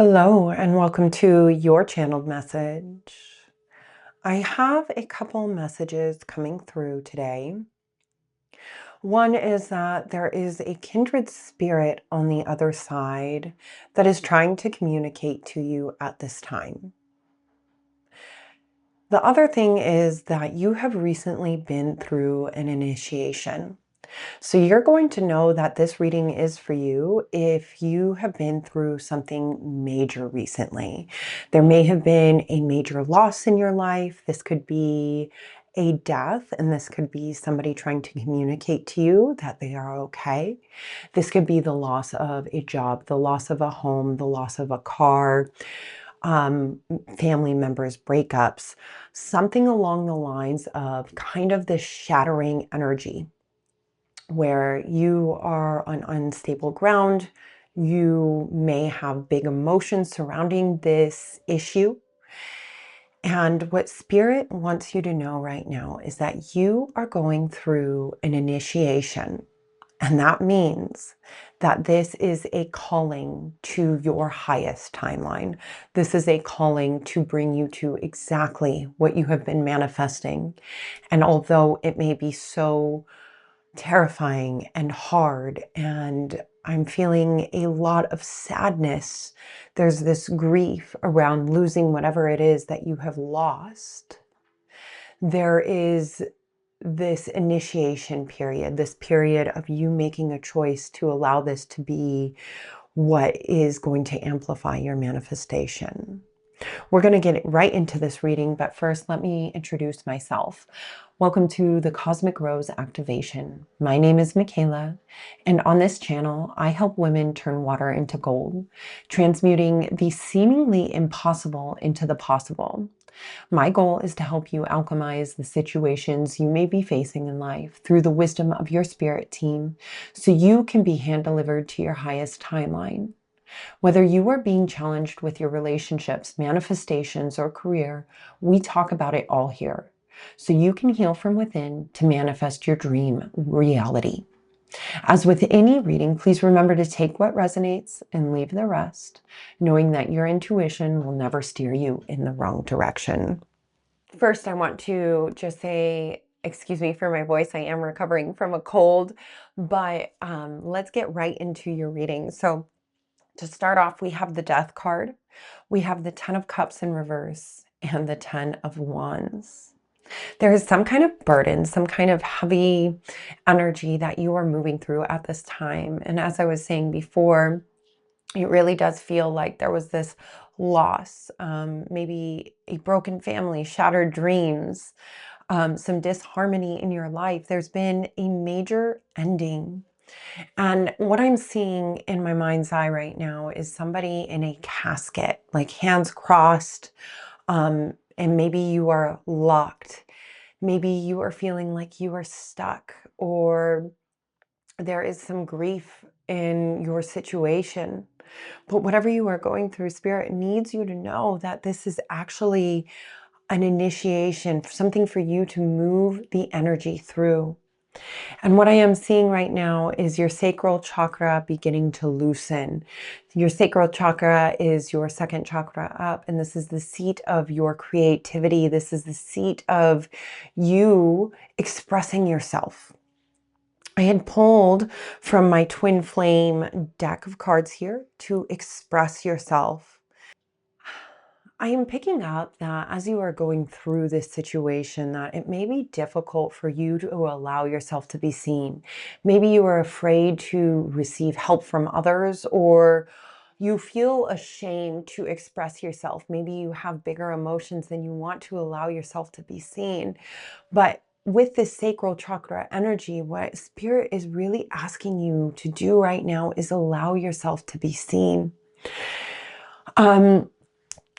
Hello and welcome to your channeled message. I have a couple messages coming through today. One is that there is a kindred spirit on the other side that is trying to communicate to you at this time. The other thing is that you have recently been through an initiation. So you're going to know that this reading is for you if you have been through something major recently. There may have been a major loss in your life. This could be a death, and this could be somebody trying to communicate to you that they are okay. This could be the loss of a job, the loss of a home, the loss of a car, family members, breakups, something along the lines of kind of this shattering energy where you are on unstable ground. You may have big emotions surrounding this issue. And what Spirit wants you to know right now is that you are going through an initiation. And that means that this is a calling to your highest timeline. This is a calling to bring you to exactly what you have been manifesting. And although it may be so terrifying and hard, and I'm feeling a lot of sadness, there's this grief around losing whatever it is that you have lost. There is this initiation period, this period of you making a choice to allow this to be what is going to amplify your manifestation. We're going to get right into this reading, but first let me introduce myself. Welcome to the Cosmic Rose Activation. My name is Michaela, and on this channel, I help women turn water into gold, transmuting the seemingly impossible into the possible. My goal is to help you alchemize the situations you may be facing in life through the wisdom of your spirit team, so you can be hand-delivered to your highest timeline. Whether you are being challenged with your relationships, manifestations, or career, we talk about it all here, so you can heal from within to manifest your dream reality. As with any reading, please remember to take what resonates and leave the rest, knowing that your intuition will never steer you in the wrong direction. First, I want to just say, excuse me for my voice, I am recovering from a cold, but let's get right into your reading. So to start off, we have the Death card, we have the Ten of Cups in reverse, and the Ten of Wands. There is some kind of burden, some kind of heavy energy that you are moving through at this time. And as I was saying before, it really does feel like there was this loss, maybe a broken family, shattered dreams, some disharmony in your life. There's been a major ending. And what I'm seeing in my mind's eye right now is somebody in a casket, like hands crossed, and maybe you are locked. Maybe you are feeling like you are stuck, or there is some grief in your situation. But whatever you are going through, Spirit needs you to know that this is actually an initiation, something for you to move the energy through. And what I am seeing right now is your sacral chakra beginning to loosen. Your sacral chakra is your second chakra up, and this is the seat of your creativity. This is the seat of you expressing yourself. I had pulled from my Twin Flame deck of cards here to express yourself. I am picking up that as you are going through this situation, that it may be difficult for you to allow yourself to be seen. Maybe you are afraid to receive help from others, or you feel ashamed to express yourself. Maybe you have bigger emotions than you want to allow yourself to be seen. But with this sacral chakra energy, what Spirit is really asking you to do right now is allow yourself to be seen.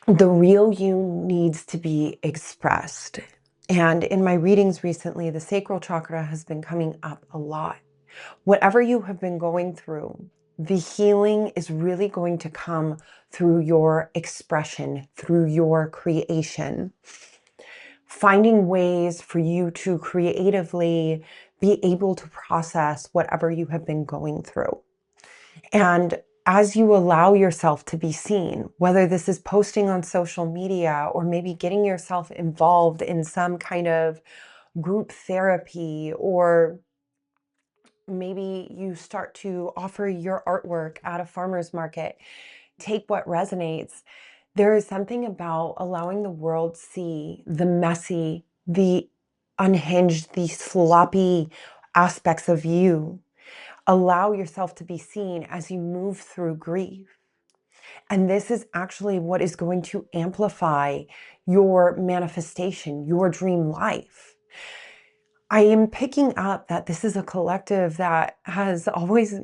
The real you needs to be expressed. And in my readings recently, the sacral chakra has been coming up a lot. Whatever you have been going through, the healing is really going to come through your expression, through your creation. Finding ways for you to creatively be able to process whatever you have been going through. And as you allow yourself to be seen, whether this is posting on social media or maybe getting yourself involved in some kind of group therapy, or maybe you start to offer your artwork at a farmer's market, take what resonates. There is something about allowing the world see the messy, the unhinged, the sloppy aspects of you. Allow yourself to be seen as you move through grief. And this is actually what is going to amplify your manifestation, your dream life. I am picking up that this is a collective that has always,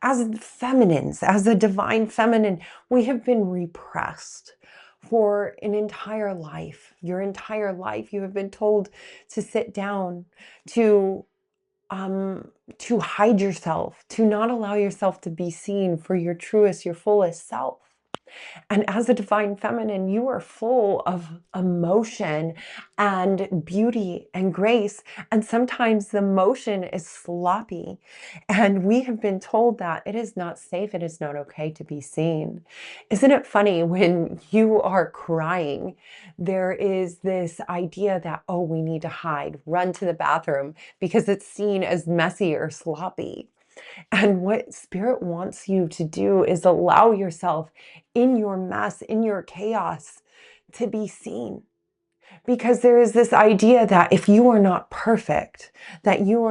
as feminines, as a divine feminine, we have been repressed for an entire life. Your entire life, you have been told to sit down, to hide yourself, to not allow yourself to be seen for your truest, your fullest self. And as a divine feminine, you are full of emotion and beauty and grace. And sometimes the emotion is sloppy. And we have been told that it is not safe, it is not okay to be seen. Isn't it funny when you are crying, there is this idea that, oh, we need to hide, run to the bathroom because it's seen as messy or sloppy. And what Spirit wants you to do is allow yourself in your mess, in your chaos, to be seen. Because there is this idea that if you are not perfect, that you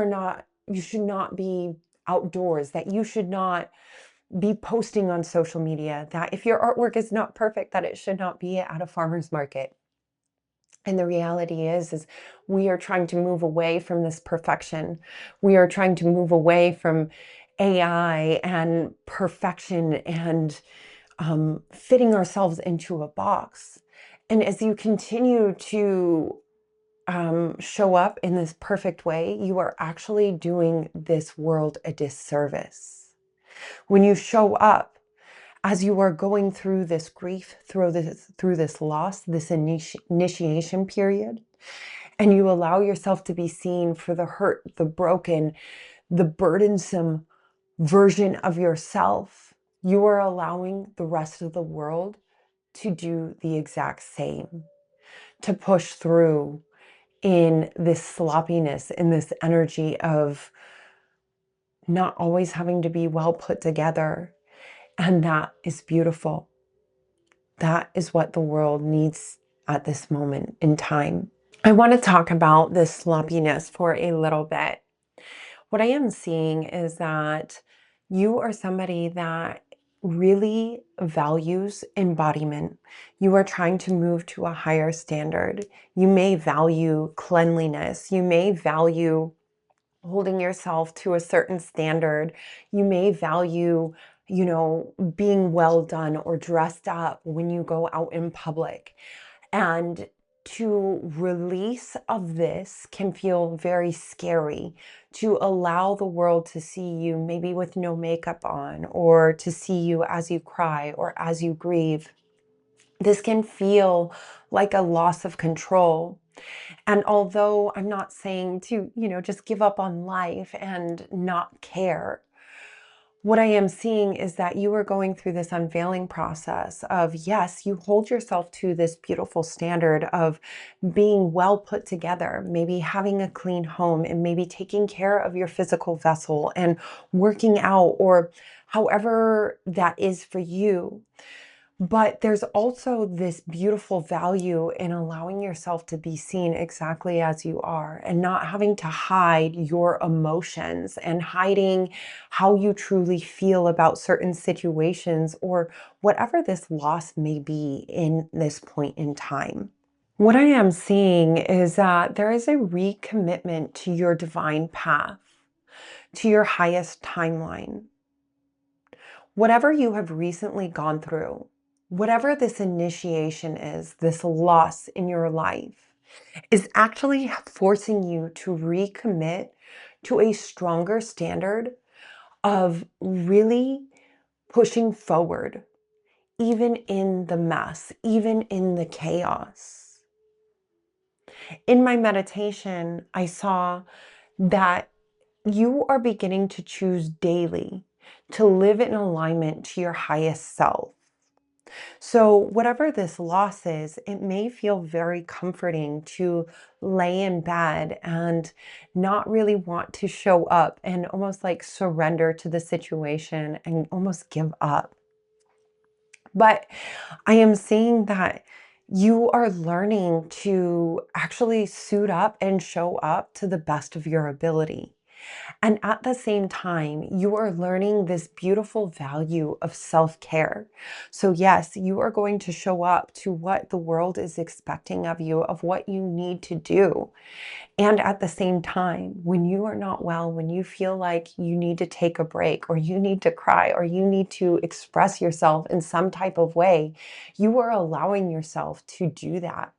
should not be outdoors, that you should not be posting on social media, that if your artwork is not perfect, that it should not be at a farmer's market. And the reality is we are trying to move away from this perfection. We are trying to move away from AI and perfection and fitting ourselves into a box. And as you continue to show up in this perfect way, you are actually doing this world a disservice. When you show up as you are going through this grief, through this loss, this initiation period, and you allow yourself to be seen for the hurt, the broken, the burdensome version of yourself, you are allowing the rest of the world to do the exact same, to push through in this sloppiness, in this energy of not always having to be well put together. And that is beautiful. That is what the world needs at this moment in time. I want to talk about this sloppiness for a little bit. What I am seeing is that you are somebody that really values embodiment. You are trying to move to a higher standard. You may value cleanliness. You may value holding yourself to a certain standard. You may value, being well done or dressed up when you go out in public. And to release of this can feel very scary. To allow the world to see you maybe with no makeup on, or to see you as you cry or as you grieve. This can feel like a loss of control. And although I'm not saying to, just give up on life and not care, what I am seeing is that you are going through this unveiling process of, yes, you hold yourself to this beautiful standard of being well put together, maybe having a clean home, and maybe taking care of your physical vessel and working out, or however that is for you. But there's also this beautiful value in allowing yourself to be seen exactly as you are, and not having to hide your emotions and hiding how you truly feel about certain situations or whatever this loss may be in this point in time. What I am seeing is that there is a recommitment to your divine path, to your highest timeline. Whatever you have recently gone through, whatever this initiation is, this loss in your life, is actually forcing you to recommit to a stronger standard of really pushing forward, even in the mess, even in the chaos. In my meditation, I saw that you are beginning to choose daily to live in alignment to your highest self. So whatever this loss is, it may feel very comforting to lay in bed and not really want to show up and almost like surrender to the situation and almost give up. But I am seeing that you are learning to actually suit up and show up to the best of your ability. And at the same time, you are learning this beautiful value of self-care. So yes, you are going to show up to what the world is expecting of you, of what you need to do. And at the same time, when you are not well, when you feel like you need to take a break, or you need to cry, or you need to express yourself in some type of way, you are allowing yourself to do that.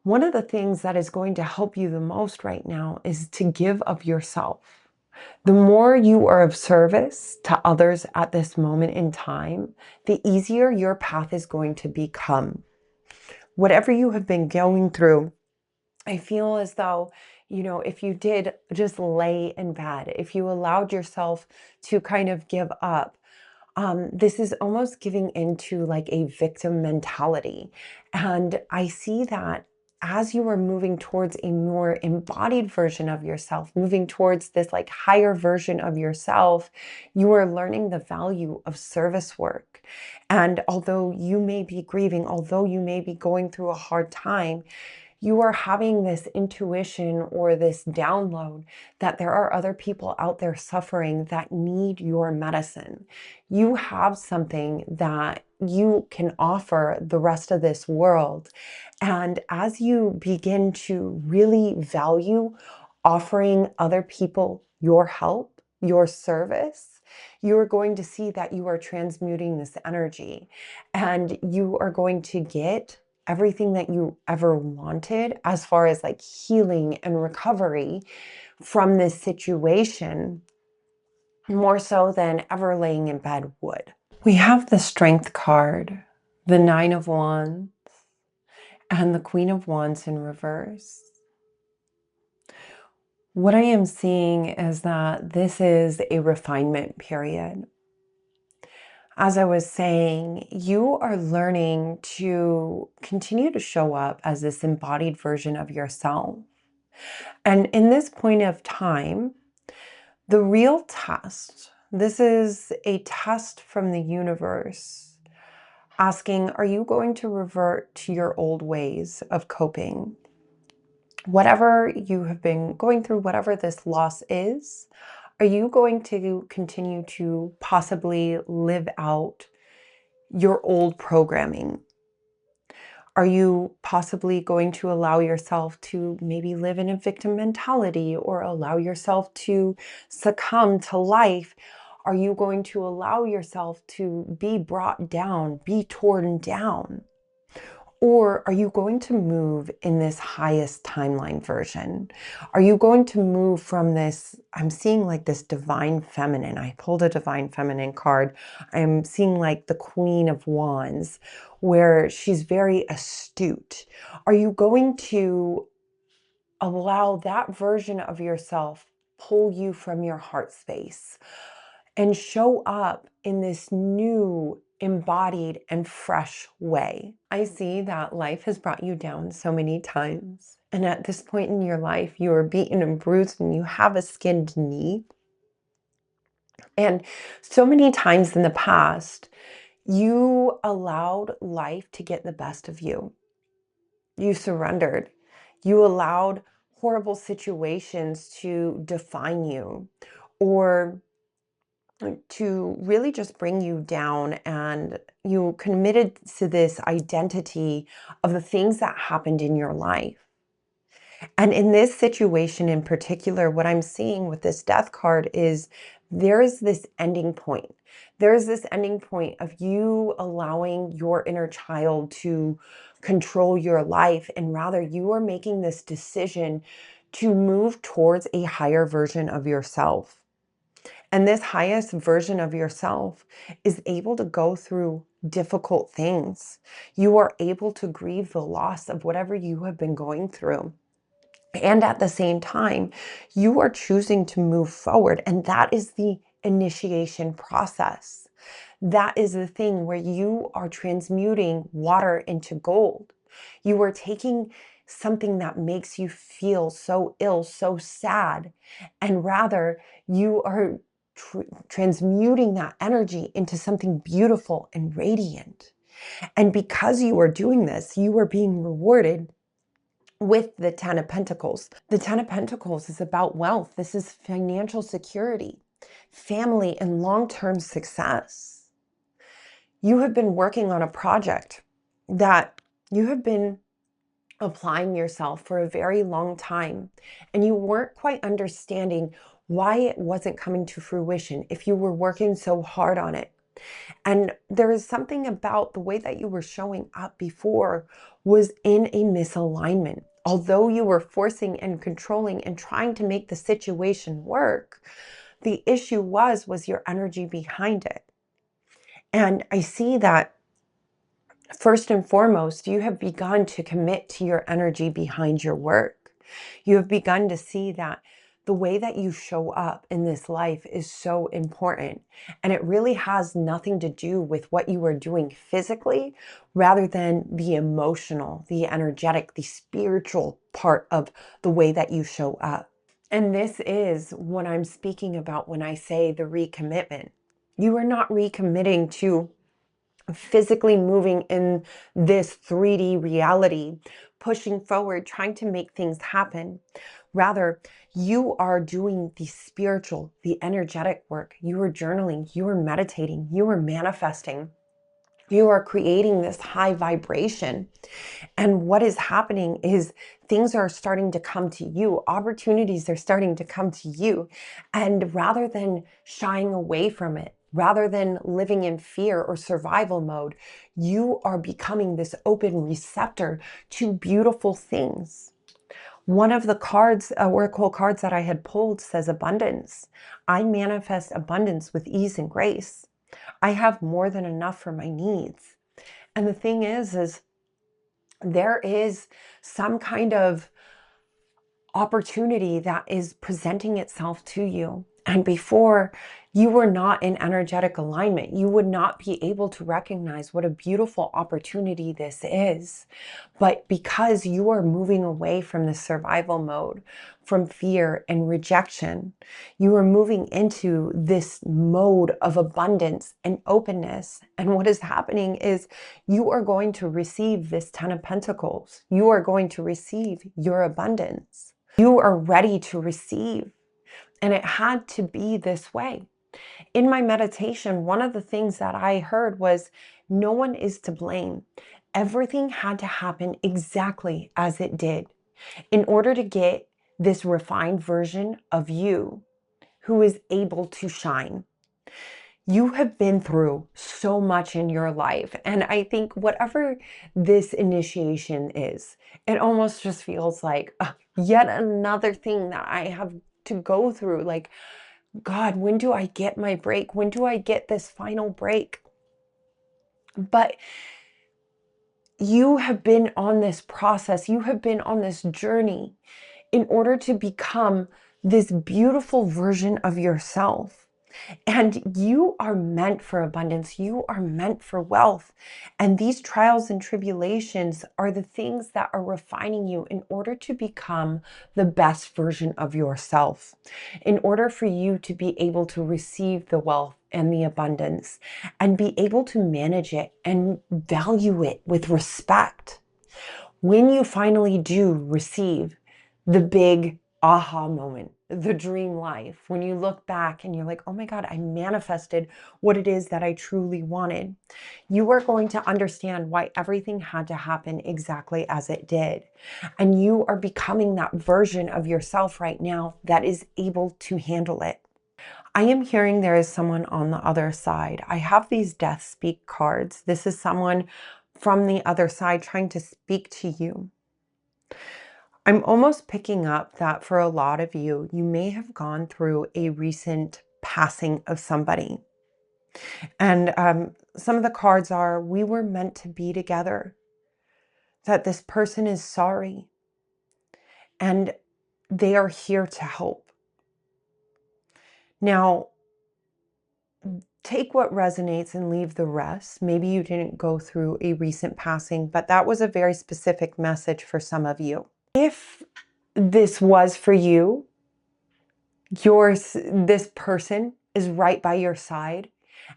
One of the things that is going to help you the most right now is to give of yourself. The more you are of service to others at this moment in time, the easier your path is going to become. Whatever you have been going through, I feel as though, if you did just lay in bed, if you allowed yourself to kind of give up, this is almost giving into like a victim mentality. And I see that as you are moving towards a more embodied version of yourself, moving towards this like higher version of yourself, you are learning the value of service work. And although you may be grieving, although you may be going through a hard time, you are having this intuition or this download that there are other people out there suffering that need your medicine. You have something that you can offer the rest of this world. And as you begin to really value offering other people your help, your service, you are going to see that you are transmuting this energy, and you are going to get everything that you ever wanted as far as like healing and recovery from this situation, more so than ever laying in bed would. We have the Strength card, the Nine of Wands, and the Queen of Wands in reverse. What I am seeing is that this is a refinement period. As I was saying, you are learning to continue to show up as this embodied version of yourself. And in this point of time, the real test, this is a test from the universe asking, are you going to revert to your old ways of coping? Whatever you have been going through, whatever this loss is, are you going to continue to possibly live out your old programming? Are you possibly going to allow yourself to maybe live in a victim mentality, or allow yourself to succumb to life? Are you going to allow yourself to be brought down, be torn down? Or are you going to move in this highest timeline version? Are you going to move from this, I'm seeing like this divine feminine. I pulled a divine feminine card. I'm seeing like the Queen of Wands, where she's very astute. Are you going to allow that version of yourself pull you from your heart space and show up in this new, embodied and fresh way? I see that life has brought you down so many times. And at this point in your life, you are beaten and bruised and you have a skinned knee. And so many times in the past, you allowed life to get the best of you. You surrendered. You allowed horrible situations to define you, or to really just bring you down, and you committed to this identity of the things that happened in your life. And in this situation in particular, what I'm seeing with this Death card is there is this ending point. There is this ending point of you allowing your inner child to control your life, and rather you are making this decision to move towards a higher version of yourself. And this highest version of yourself is able to go through difficult things. You are able to grieve the loss of whatever you have been going through. And at the same time, you are choosing to move forward. And that is the initiation process. That is the thing where you are transmuting water into gold. You are taking something that makes you feel so ill, so sad, and rather you are transmuting that energy into something beautiful and radiant. And because you are doing this, you are being rewarded with the Ten of Pentacles. The Ten of Pentacles is about wealth. This is financial security, family, and long-term success. You have been working on a project that you have been applying yourself for a very long time, and you weren't quite understanding why it wasn't coming to fruition if you were working so hard on it. And there is something about the way that you were showing up before was in a misalignment. Although you were forcing and controlling and trying to make the situation work, the issue was your energy behind it. And I see that first and foremost, you have begun to commit to your energy behind your work. You have begun to see that the way that you show up in this life is so important. And it really has nothing to do with what you are doing physically, rather than the emotional, the energetic, the spiritual part of the way that you show up. And this is what I'm speaking about when I say the recommitment. You are not recommitting to physically moving in this 3D reality, pushing forward, trying to make things happen. Rather, you are doing the spiritual, the energetic work. You are journaling, you are meditating, you are manifesting. You are creating this high vibration. And what is happening is things are starting to come to you. Opportunities are starting to come to you. And rather than shying away from it, rather than living in fear or survival mode, you are becoming this open receptor to beautiful things. One of the cards, oracle cards that I had pulled, says abundance. I manifest abundance with ease and grace. I have more than enough for my needs. And the thing is there is some kind of opportunity that is presenting itself to you. And before, you were not in energetic alignment. You would not be able to recognize what a beautiful opportunity this is. But because you are moving away from the survival mode, from fear and rejection, you are moving into this mode of abundance and openness. And what is happening is you are going to receive this Ten of Pentacles. You are going to receive your abundance. You are ready to receive. And it had to be this way. In my meditation, one of the things that I heard was, no one is to blame. Everything had to happen exactly as it did in order to get this refined version of you who is able to shine. You have been through so much in your life. And I think whatever this initiation is, it almost just feels like yet another thing that I have to go through. Like, God, when do I get my break? When do I get this final break? But you have been on this process. You have been on this journey in order to become this beautiful version of yourself. And you are meant for abundance. You are meant for wealth. And these trials and tribulations are the things that are refining you in order to become the best version of yourself, in order for you to be able to receive the wealth and the abundance and be able to manage it and value it with respect. When you finally do receive the big aha moment, the dream life, when you look back and you're like, oh my God, I manifested what it is that I truly wanted, you are going to understand why everything had to happen exactly as it did. And you are becoming that version of yourself right now that is able to handle it. I am hearing there is someone on the other side. I have these death speak cards. This is someone from the other side trying to speak to you. I'm almost picking up that for a lot of you, you may have gone through a recent passing of somebody. And some of the cards are, we were meant to be together, that this person is sorry, and they are here to help. Now, take what resonates and leave the rest. Maybe you didn't go through a recent passing, but that was a very specific message for some of you. If this was for you, this person is right by your side.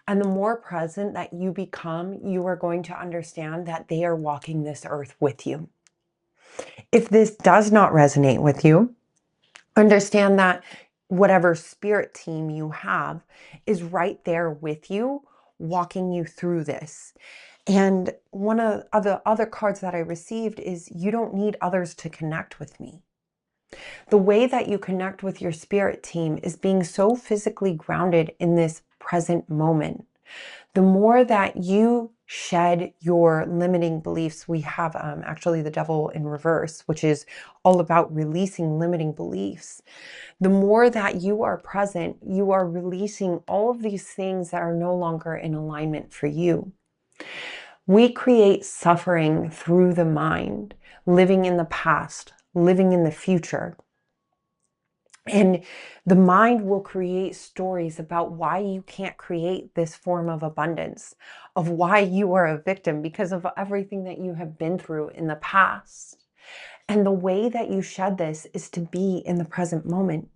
And the more present that you become, you are going to understand that they are walking this earth with you. If this does not resonate with you, understand that whatever spirit team you have is right there with you, walking you through this. And one of the other cards that I received is, you don't need others to connect with me. The way that you connect with your spirit team is being so physically grounded in this present moment. The more that you shed your limiting beliefs, we have actually the devil in reverse, which is all about releasing limiting beliefs. The more that you are present, you are releasing all of these things that are no longer in alignment for you. We create suffering through the mind, living in the past, living in the future. And the mind will create stories about why you can't create this form of abundance, of why you are a victim because of everything that you have been through in the past. And the way that you shed this is to be in the present moment.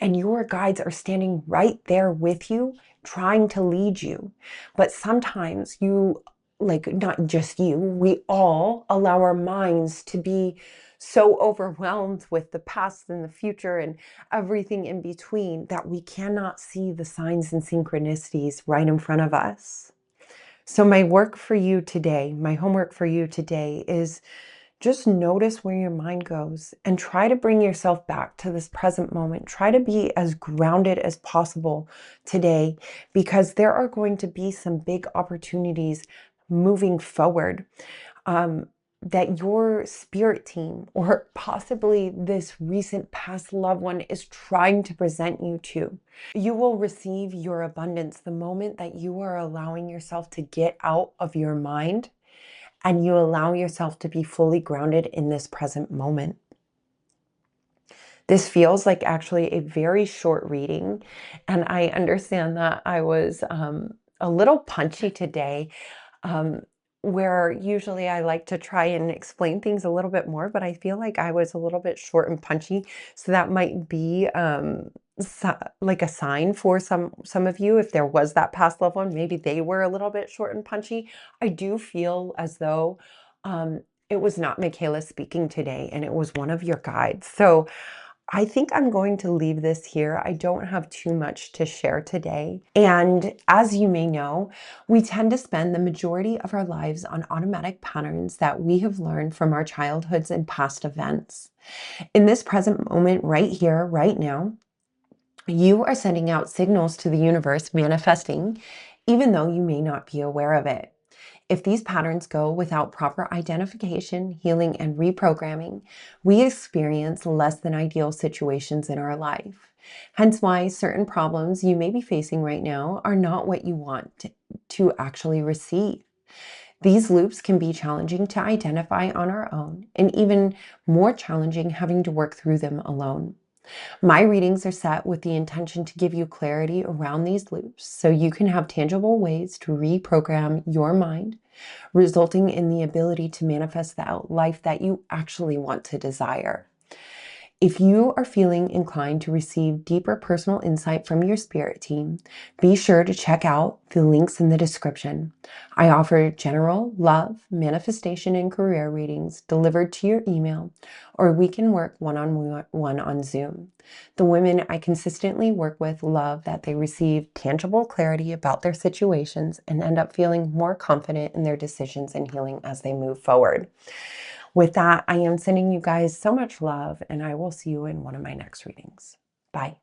And your guides are standing right there with you, trying to lead you. But sometimes you, like, not just you, we all allow our minds to be so overwhelmed with the past and the future and everything in between that we cannot see the signs and synchronicities right in front of us. So my work for you today, my homework for you today is just notice where your mind goes and try to bring yourself back to this present moment. Try to be as grounded as possible today, because there are going to be some big opportunities moving forward that your spirit team, or possibly this recent past loved one, is trying to present you to. You will receive your abundance the moment that you are allowing yourself to get out of your mind and you allow yourself to be fully grounded in this present moment. This feels like actually a very short reading, and I understand that I was a little punchy today, where usually I like to try and explain things a little bit more, but I feel like I was a little bit short and punchy, so that might be like a sign for some of you. If there was that past loved one, maybe they were a little bit short and punchy. I do feel as though it was not Michaela speaking today, and it was one of your guides. So I think I'm going to leave this here. I don't have too much to share today. And as you may know, we tend to spend the majority of our lives on automatic patterns that we have learned from our childhoods and past events. In this present moment, right here, right now, you are sending out signals to the universe, manifesting, even though you may not be aware of it. If these patterns go without proper identification, healing, and reprogramming, we experience less than ideal situations in our life. Hence why certain problems you may be facing right now are not what you want to actually receive. These loops can be challenging to identify on our own, and even more challenging having to work through them alone. My readings are set with the intention to give you clarity around these loops so you can have tangible ways to reprogram your mind, resulting in the ability to manifest the life that you actually want to desire. If you are feeling inclined to receive deeper personal insight from your spirit team, be sure to check out the links in the description. I offer general love, manifestation, and career readings delivered to your email, or we can work one-on-one on Zoom. The women I consistently work with love that they receive tangible clarity about their situations and end up feeling more confident in their decisions and healing as they move forward. With that, I am sending you guys so much love, and I will see you in one of my next readings. Bye.